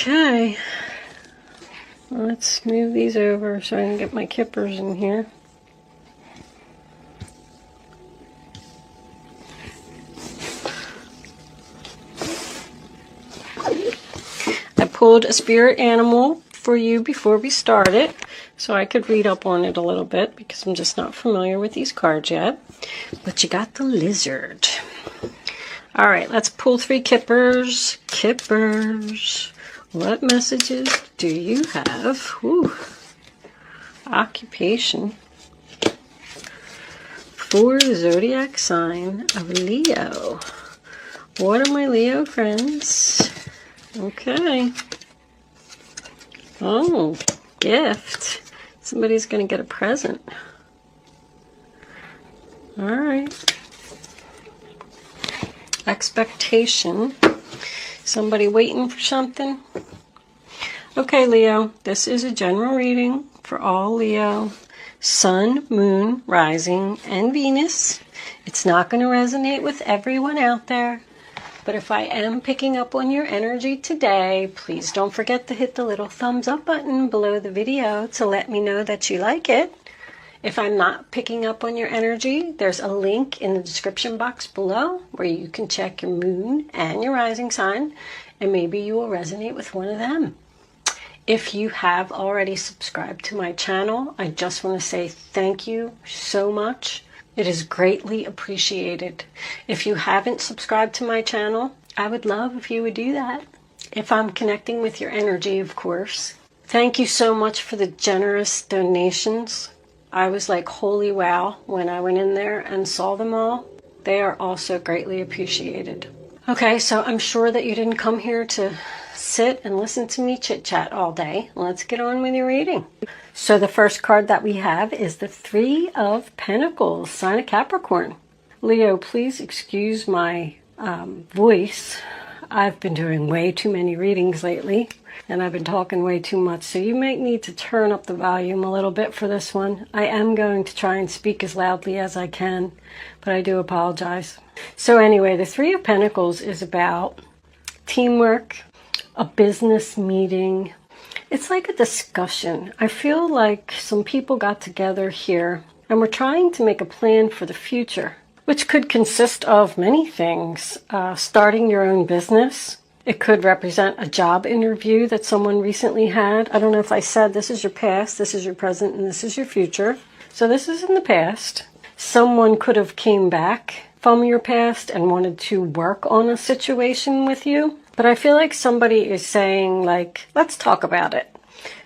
Okay, let's move these over so I can get my kippers in here. I pulled a spirit animal for you before we started so I could read up on it a little bit because I'm just not familiar with these cards yet. But you got the lizard. All right, let's pull 3 kippers. Kippers. What messages do you have? Ooh. Occupation for the zodiac sign of Leo. What are my Leo friends? Okay. Oh, gift. Somebody's going to get a present. All right. Expectation. Somebody waiting for something? Okay, Leo, this is a general reading for all Leo. Sun, Moon, Rising, and Venus. It's not going to resonate with everyone out there. But if I am picking up on your energy today, please don't forget to hit the little thumbs up button below the video to let me know that you like it. If I'm not picking up on your energy, there's a link in the description box below where you can check your moon and your rising sign, and maybe you will resonate with one of them. If you have already subscribed to my channel, I just want to say thank you so much. It is greatly appreciated. If you haven't subscribed to my channel, I would love if you would do that. If I'm connecting with your energy, of course. Thank you so much for the generous donations. I was like, holy wow, when I went in there and saw them all. They are also greatly appreciated. Okay, so I'm sure that you didn't come here to sit and listen to me chit-chat all day. Let's get on with your reading. So the first card that we have is the 3 of Pentacles, sign of Capricorn. Leo, please excuse my voice. I've been doing way too many readings lately, and I've been talking way too much, so you may need to turn up the volume a little bit for this one. I am going to try and speak as loudly as I can, but I do apologize. So anyway, the 3 of Pentacles is about teamwork, a business meeting. It's like a discussion. I feel like some people got together here and we're trying to make a plan for the future, which could consist of many things. Starting your own business. It could represent a job interview that someone recently had. I don't know if I said this is your past, this is your present, and this is your future. So this is in the past. Someone could have came back from your past and wanted to work on a situation with you. But I feel like somebody is saying, like, let's talk about it.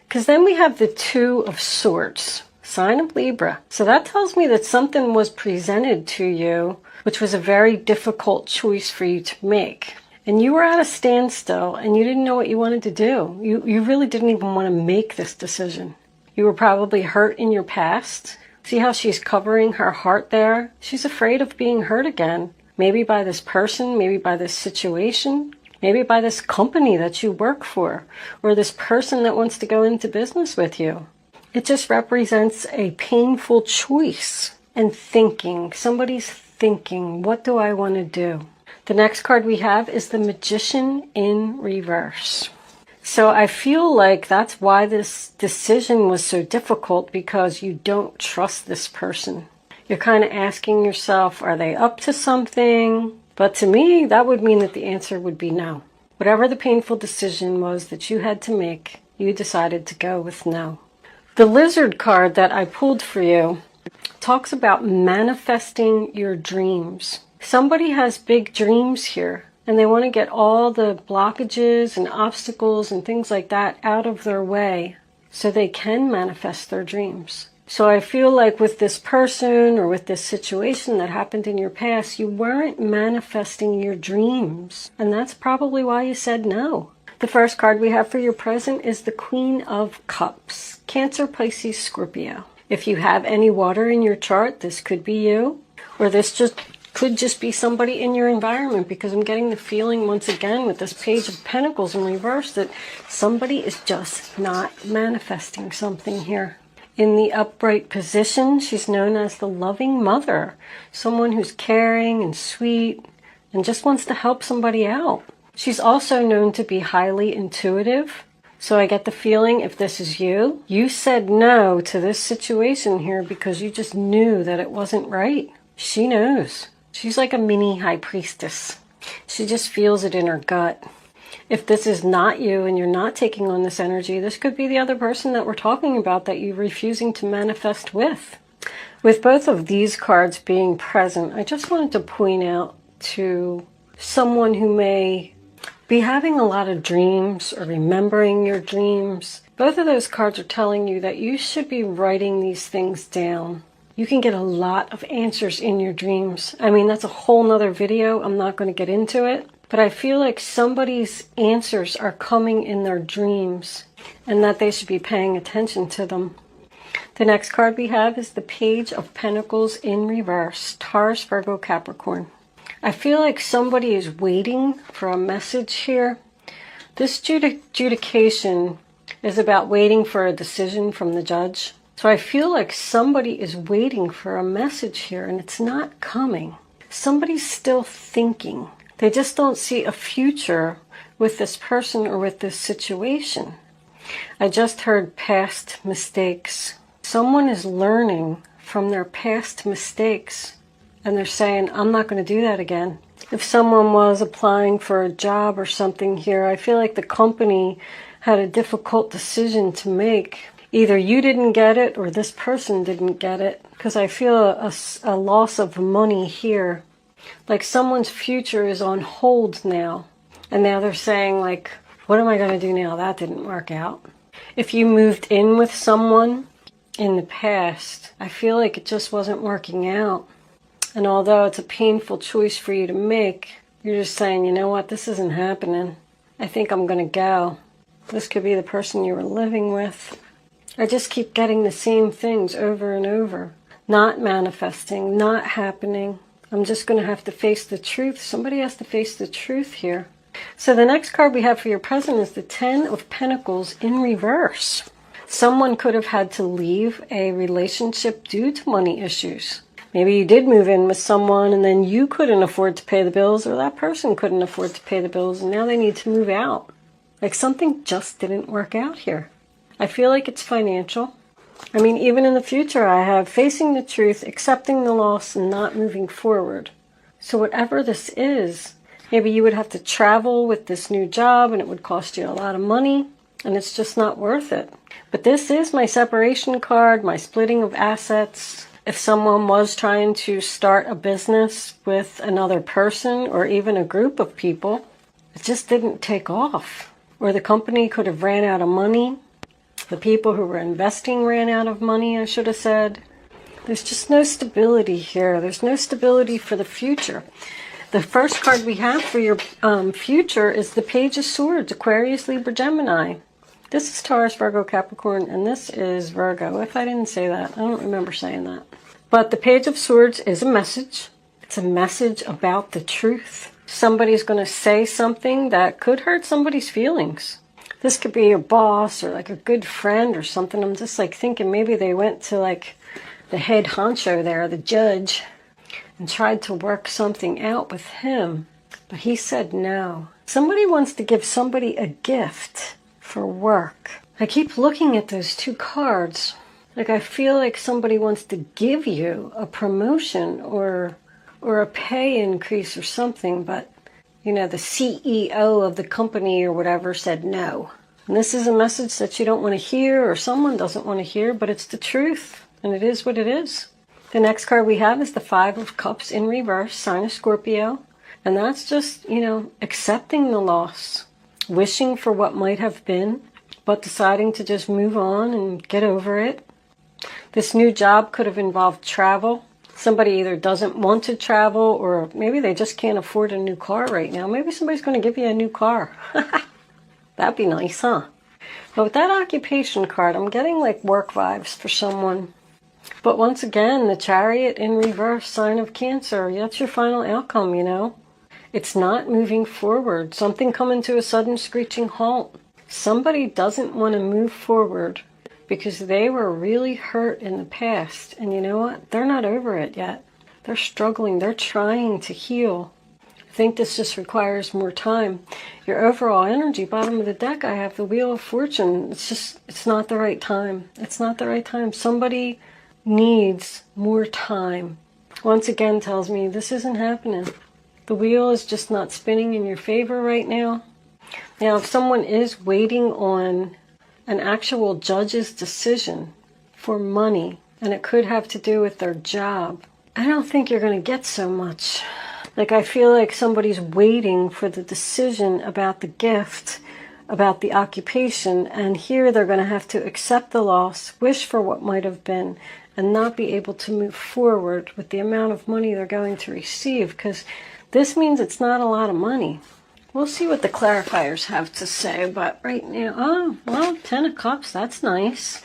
Because then we have the 2 of Swords, sign of Libra. So that tells me that something was presented to you, which was a very difficult choice for you to make. And you were at a standstill and you didn't know what you wanted to do. You really didn't even want to make this decision. You were probably hurt in your past. See how she's covering her heart there? She's afraid of being hurt again. Maybe by this person, maybe by this situation. Maybe by this company that you work for, or this person that wants to go into business with you. It just represents a painful choice and thinking. Somebody's thinking, what do I want to do? The next card we have is the Magician in reverse. So I feel like that's why this decision was so difficult, because you don't trust this person. You're kind of asking yourself, are they up to something? But to me, that would mean that the answer would be no. Whatever the painful decision was that you had to make, you decided to go with no. The Lizard card that I pulled for you talks about manifesting your dreams. Somebody has big dreams here, and they want to get all the blockages and obstacles and things like that out of their way so they can manifest their dreams. So I feel like with this person or with this situation that happened in your past, you weren't manifesting your dreams. And that's probably why you said no. The first card we have for your present is the Queen of Cups. Cancer, Pisces, Scorpio. If you have any water in your chart, this could be you. Or this could just be somebody in your environment, because I'm getting the feeling once again with this Page of Pentacles in reverse that somebody is just not manifesting something here. In the upright position, she's known as the loving mother, someone who's caring and sweet and just wants to help somebody out. She's also known to be highly intuitive. So I get the feeling if this is you, you said no to this situation here because you just knew that it wasn't right. She knows. She's like a mini high priestess. She just feels it in her gut. If this is not you and you're not taking on this energy, this could be the other person that we're talking about that you're refusing to manifest with. With both of these cards being present, I just wanted to point out to someone who may be having a lot of dreams or remembering your dreams. Both of those cards are telling you that you should be writing these things down. You can get a lot of answers in your dreams. I mean, that's a whole nother video. I'm not going to get into it. But I feel like somebody's answers are coming in their dreams and that they should be paying attention to them. The next card we have is the Page of Pentacles in reverse, Taurus, Virgo, Capricorn. I feel like somebody is waiting for a message here. This adjudication is about waiting for a decision from the judge. So I feel like somebody is waiting for a message here and it's not coming. Somebody's still thinking. They just don't see a future with this person or with this situation. I just heard past mistakes. Someone is learning from their past mistakes. And they're saying, I'm not going to do that again. If someone was applying for a job or something here, I feel like the company had a difficult decision to make. Either you didn't get it or this person didn't get it. Because I feel a loss of money here. Like someone's future is on hold now. And now they're saying, like, what am I going to do now? That didn't work out. If you moved in with someone in the past, I feel like it just wasn't working out. And although it's a painful choice for you to make, you're just saying, you know what, this isn't happening. I think I'm going to go. This could be the person you were living with. I just keep getting the same things over and over. Not manifesting, not happening. I'm just going to have to face the truth. Somebody has to face the truth here. So the next card we have for your present is the Ten of Pentacles in reverse. Someone could have had to leave a relationship due to money issues. Maybe you did move in with someone and then you couldn't afford to pay the bills, or that person couldn't afford to pay the bills and now they need to move out. Like something just didn't work out here. I feel like it's financial. I mean, even in the future, I have facing the truth, accepting the loss, and not moving forward. So whatever this is, maybe you would have to travel with this new job and it would cost you a lot of money and it's just not worth it. But this is my separation card, my splitting of assets. If someone was trying to start a business with another person or even a group of people, it just didn't take off. Or the company could have ran out of money. The people who were investing ran out of money, I should have said. There's just no stability here. There's no stability for the future. The first card we have for your future is the Page of Swords, Aquarius, Libra, Gemini. This is Taurus, Virgo, Capricorn, and this is Virgo. If I didn't say that, I don't remember saying that. But the Page of Swords is a message. It's a message about the truth. Somebody's going to say something that could hurt somebody's feelings. This could be your boss or like a good friend or something. I'm just like thinking maybe they went to like the head honcho there, the judge, and tried to work something out with him. But he said no. Somebody wants to give somebody a gift for work. I keep looking at those two cards. Like I feel like somebody wants to give you a promotion or a pay increase or something, but you know, the CEO of the company or whatever said no. And this is a message that you don't want to hear or someone doesn't want to hear, but it's the truth and it is what it is. The next card we have is the Five of Cups in reverse, sign of Scorpio. And that's just, you know, accepting the loss, wishing for what might have been, but deciding to just move on and get over it. This new job could have involved travel. Somebody either doesn't want to travel or maybe they just can't afford a new car right now. Maybe somebody's going to give you a new car. That'd be nice, huh? But with that occupation card, I'm getting like work vibes for someone. But once again, the Chariot in reverse, sign of Cancer. That's your final outcome, you know. It's not moving forward. Something coming to a sudden screeching halt. Somebody doesn't want to move forward because they were really hurt in the past. And you know what? They're not over it yet. They're struggling. They're trying to heal. think this just requires more time. Your overall energy, bottom of the deck, I have the Wheel of Fortune. It's not the right time. It's not the right time. Somebody needs more time. Once again tells me this isn't happening. The wheel is just not spinning in your favor right now. Now, if someone is waiting on an actual judge's decision for money, and it could have to do with their job, I don't think you're going to get so much. Like, I feel like somebody's waiting for the decision about the gift, about the occupation, and here they're going to have to accept the loss, wish for what might have been, and not be able to move forward with the amount of money they're going to receive, because this means it's not a lot of money. We'll see what the clarifiers have to say, but right now, oh, well, 10 of Cups, that's nice.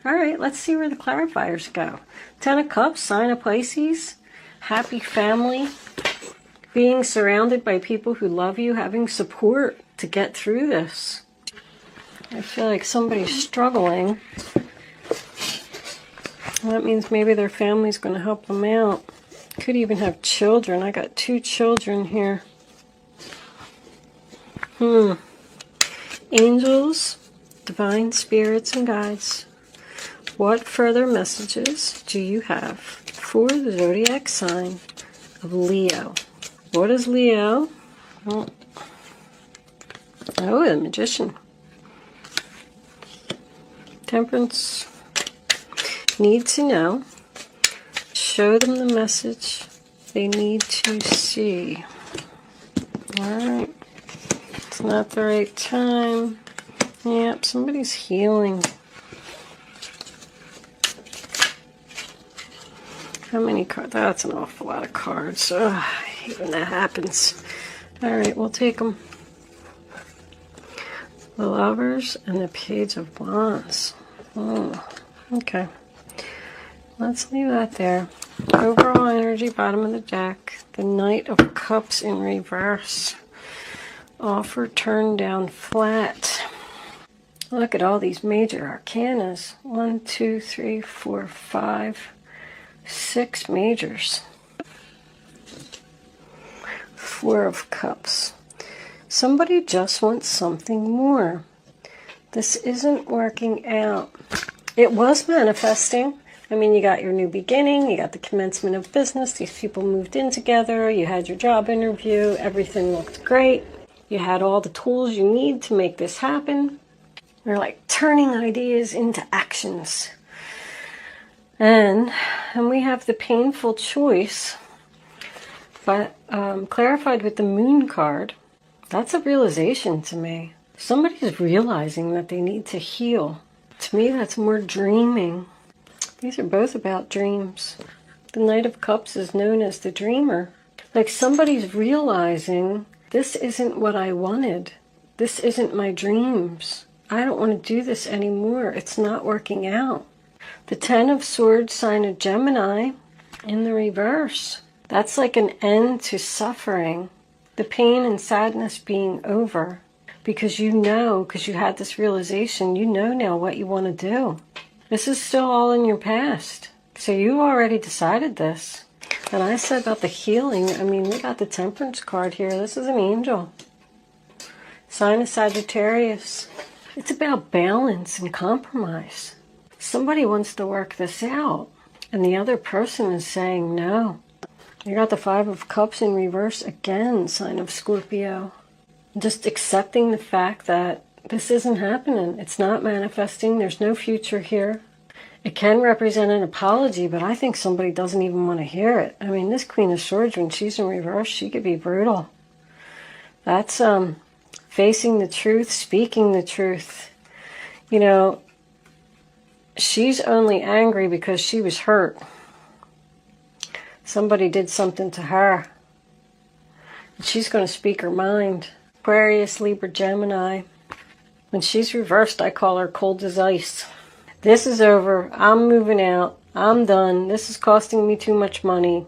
All right, let's see where the clarifiers go. 10 of Cups, sign of Pisces, happy family, being surrounded by people who love you, having support to get through this. I feel like somebody's struggling. That means maybe their family's going to help them out. Could even have children. I got 2 children here. Angels, divine spirits and guides. What further messages do you have for the zodiac sign of Leo? What is Leo? Oh, the Magician. Temperance. Need to know. Show them the message they need to see. Alright. It's not the right time. Yep, somebody's healing. How many cards? That's an awful lot of cards. Ugh, I hate when that happens. Alright, we'll take them. The Lovers and the Page of Wands. Oh, okay. Let's leave that there. Overall energy, bottom of the deck. The Knight of Cups in reverse. Offer turned down flat. Look at all these major arcanas. 1, 2, 3, 4, 5, 6 majors. 4 of Cups. Somebody just wants something more. This isn't working out. It was manifesting. I mean, you got your new beginning, you got the commencement of business, these people moved in together, you had your job interview, everything looked great. You had all the tools you need to make this happen. You're like turning ideas into actions. And we have the painful choice, but clarified with the Moon card. That's a realization to me. Somebody's realizing that they need to heal. To me, that's more dreaming. These are both about dreams. The Knight of Cups is known as the dreamer. Like somebody's realizing, this isn't what I wanted. This isn't my dreams. I don't want to do this anymore. It's not working out. The 10 of Swords, sign of Gemini, in the reverse. That's like an end to suffering. The pain and sadness being over. Because you know, because you had this realization, you know now what you want to do. This is still all in your past. So you already decided this. And I said about the healing, I mean, we got the Temperance card here. This is an angel. Sign of Sagittarius. It's about balance and compromise. Somebody wants to work this out. And the other person is saying no. You got the 5 of Cups in reverse again, sign of Scorpio. Just accepting the fact that this isn't happening. It's not manifesting. There's no future here. It can represent an apology, but I think somebody doesn't even want to hear it. I mean, this Queen of Swords, when she's in reverse, she could be brutal. That's facing the truth, speaking the truth. You know, she's only angry because she was hurt. Somebody did something to her. She's going to speak her mind. Aquarius, Libra, Gemini. When she's reversed, I call her cold as ice. This is over. I'm moving out. I'm done. This is costing me too much money.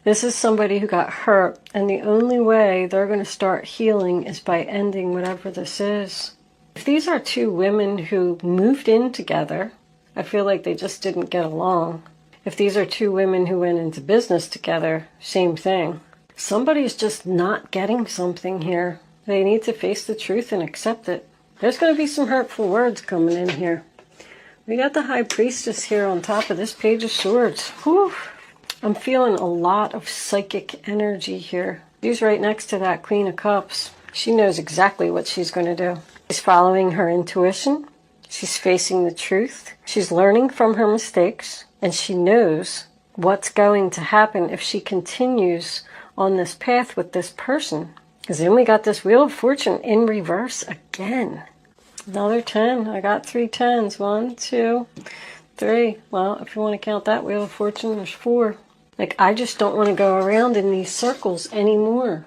This is somebody who got hurt, and the only way they're going to start healing is by ending whatever this is. If these are 2 women who moved in together, I feel like they just didn't get along. If these are 2 women who went into business together, same thing. Somebody's just not getting something here. They need to face the truth and accept it. There's going to be some hurtful words coming in here. We got the High Priestess here on top of this Page of Swords. Whew. I'm feeling a lot of psychic energy here. She's right next to that Queen of Cups. She knows exactly what she's going to do. She's following her intuition. She's facing the truth. She's learning from her mistakes. And she knows what's going to happen if she continues on this path with this person. Because then we got this Wheel of Fortune in reverse again. Another 10. I got 3 10s. 1, 2, 3. Well, if you want to count that Wheel of Fortune, there's 4. Like, I just don't want to go around in these circles anymore.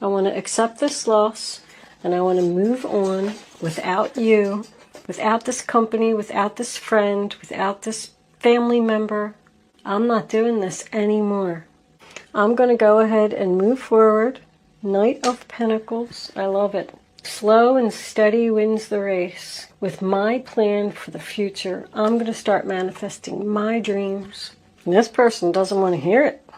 I want to accept this loss, and I want to move on without you, without this company, without this friend, without this family member. I'm not doing this anymore. I'm going to go ahead and move forward. Knight of Pentacles. I love it. Slow and steady wins the race. With my plan for the future, I'm going to start manifesting my dreams. And this person doesn't want to hear it.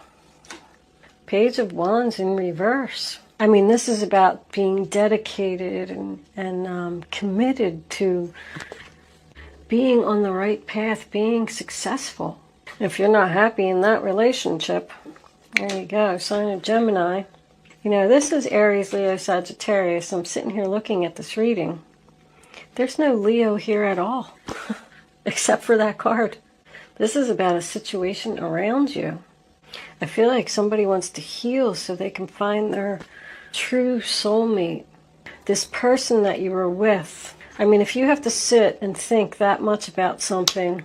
Page of Wands in reverse. I mean, this is about being dedicated and committed to being on the right path, being successful. If you're not happy in that relationship, there you go, sign of Gemini. You know, this is Aries, Leo, Sagittarius. I'm sitting here looking at this reading. There's no Leo here at all, except for that card. This is about a situation around you. I feel like somebody wants to heal so they can find their true soulmate. This person that you were with. I mean, if you have to sit and think that much about something,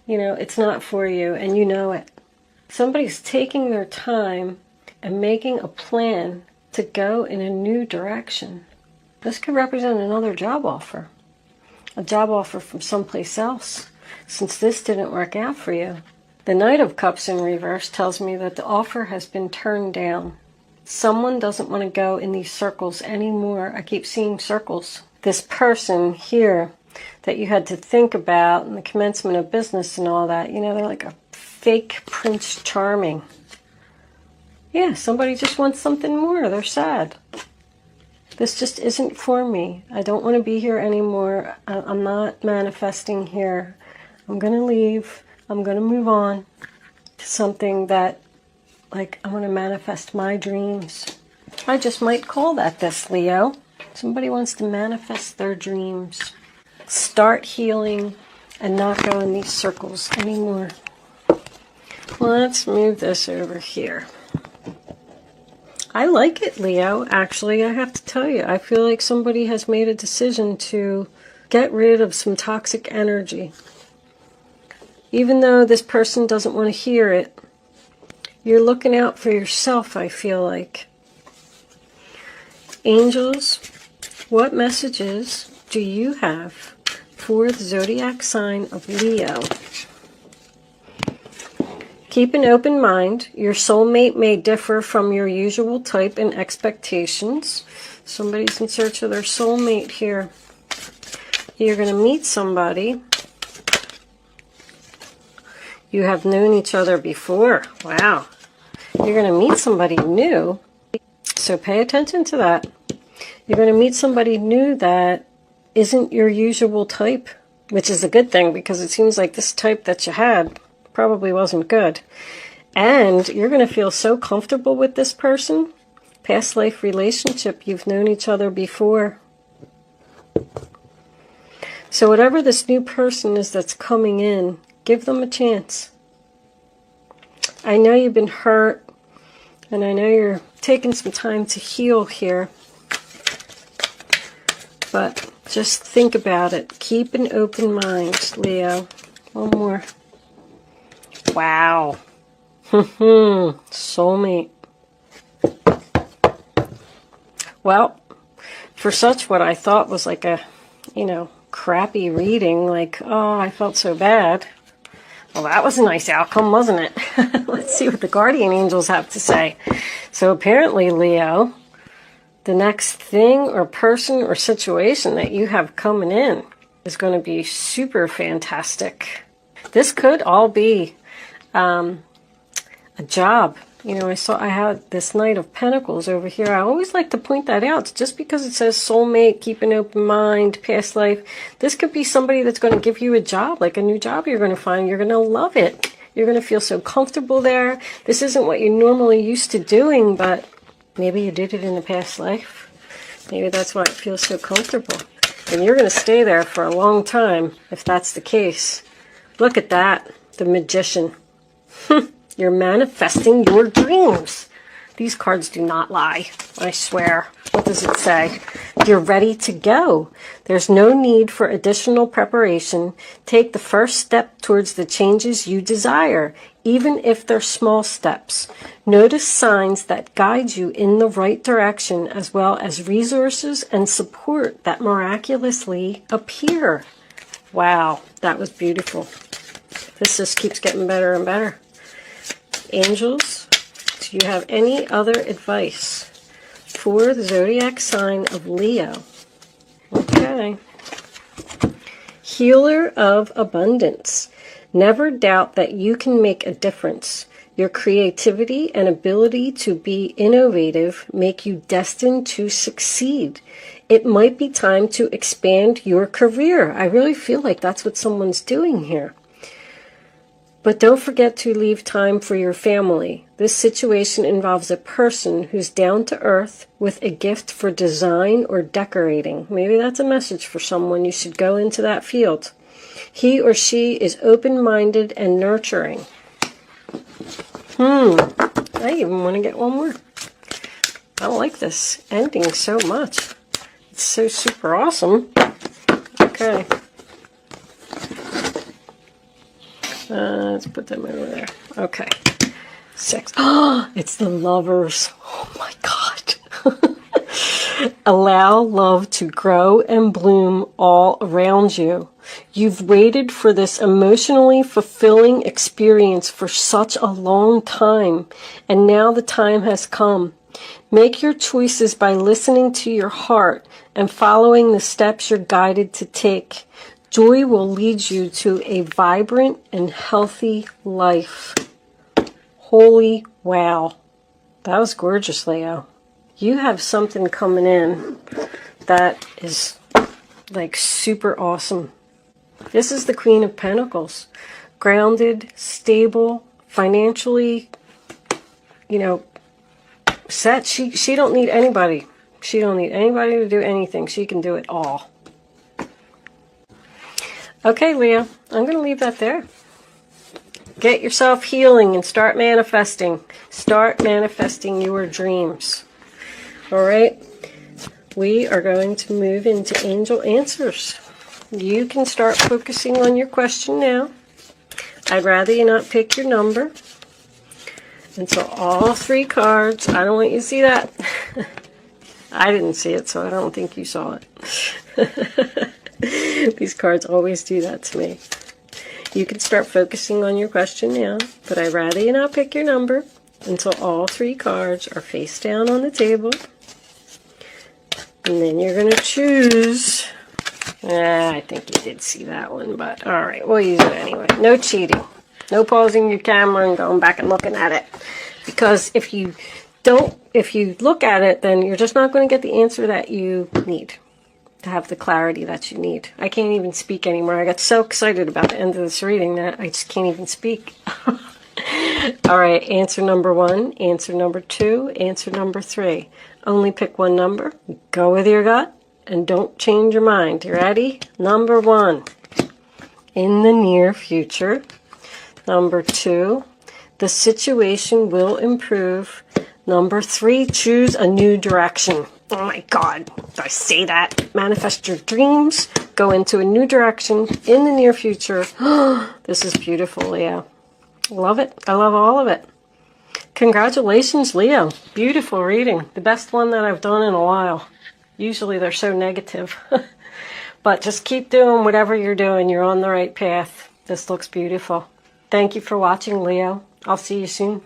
you know, it's not for you and you know it. Somebody's taking their time and making a plan to go in a new direction. This could represent another job offer. A job offer from someplace else, since this didn't work out for you. The Knight of Cups in reverse tells me that the offer has been turned down. Someone doesn't want to go in these circles anymore. I keep seeing circles. This person here that you had to think about in the commencement of business and all that, you know, they're like a fake Prince Charming. Yeah, somebody just wants something more. They're sad. This just isn't for me. I don't want to be here anymore. I'm not manifesting here. I'm going to leave. I'm going to move on to something that, like, I want to manifest my dreams. I just might call that this, Leo. Somebody wants to manifest their dreams. Start healing and not go in these circles anymore. Let's move this over here. I like it, Leo. Actually, I have to tell you, I feel like somebody has made a decision to get rid of some toxic energy. Even though this person doesn't want to hear it, you're looking out for yourself, I feel like. Angels, what messages do you have for the zodiac sign of Leo? Keep an open mind. Your soulmate may differ from your usual type and expectations. Somebody's in search of their soulmate here. You're going to meet somebody. You have known each other before. Wow. You're going to meet somebody new. So pay attention to that. You're going to meet somebody new that isn't your usual type, which is a good thing because it seems like this type that you had probably wasn't good. And you're going to feel so comfortable with this person. Past life relationship, you've known each other before. So whatever this new person is that's coming in, give them a chance. I know you've been hurt, and I know you're taking some time to heal here. But just think about it. Keep an open mind, Leo. One more. Wow. Soulmate. Well, for such what I thought was like a, you know, crappy reading, like, oh, I felt so bad. Well, that was a nice outcome, wasn't it? Let's see what the guardian angels have to say. So apparently, Leo, the next thing or person or situation that you have coming in is going to be super fantastic. This could all be a job. You know, I had this Knight of Pentacles over here. I always like to point that out. Just because it says soulmate, keep an open mind, past life. This could be somebody that's going to give you a job, like a new job you're going to find. You're going to love it. You're going to feel so comfortable there. This isn't what you're normally used to doing, but maybe you did it in a past life. Maybe that's why it feels so comfortable. And you're going to stay there for a long time if that's the case. Look at that. The Magician. You're manifesting your dreams. These cards do not lie, I swear. What does it say? You're ready to go. There's no need for additional preparation. Take the first step towards the changes you desire, even if they're small steps. Notice signs that guide you in the right direction, as well as resources and support that miraculously appear. Wow, that was beautiful. This just keeps getting better and better. Angels, do you have any other advice for the zodiac sign of Leo? Okay. Healer of abundance. Never doubt that you can make a difference. Your creativity and ability to be innovative make you destined to succeed. It might be time to expand your career. I really feel like that's what someone's doing here. But don't forget to leave time for your family. This situation involves a person who's down to earth with a gift for design or decorating. Maybe that's a message for someone. You should go into that field. He or she is open-minded and nurturing. I even want to get one more. I like this ending so much. It's so super awesome. Okay. Let's put them over there. Okay. 6. Oh, it's the Lovers. Oh my God. Allow love to grow and bloom all around you. You've waited for this emotionally fulfilling experience for such a long time, and now the time has come. Make your choices by listening to your heart and following the steps you're guided to take. Joy will lead you to a vibrant and healthy life. Holy wow. That was gorgeous, Leo. You have something coming in that is like super awesome. This is the Queen of Pentacles. Grounded, stable, financially, set. She don't need anybody. She don't need anybody to do anything. She can do it all. Okay, Leo, I'm going to leave that there. Get yourself healing and start manifesting. Start manifesting your dreams. All right? We are going to move into angel answers. You can start focusing on your question now. I'd rather you not pick your number until all 3 cards. I don't want you to see that. I didn't see it, so I don't think you saw it. These cards always do that to me. You can start focusing on your question now, but I'd rather you not pick your number until all 3 cards are face down on the table. And then you're going to choose. I think you did see that one, but all right, we'll use it anyway. No cheating. No pausing your camera and going back and looking at it. Because if you look at it, then you're just not going to get the answer that you need to have the clarity that you need. I can't even speak anymore. I got so excited about the end of this reading that I just can't even speak. All right, answer number 1, answer number 2, answer number 3. Only pick one number. Go with your gut and don't change your mind. You ready? Number 1, in the near future. Number 2, the situation will improve. Number 3, choose a new direction. Oh my God, did I say that? Manifest your dreams. Go into a new direction in the near future. This is beautiful, Leo. Love it. I love all of it. Congratulations, Leo. Beautiful reading. The best one that I've done in a while. Usually they're so negative. But just keep doing whatever you're doing. You're on the right path. This looks beautiful. Thank you for watching, Leo. I'll see you soon.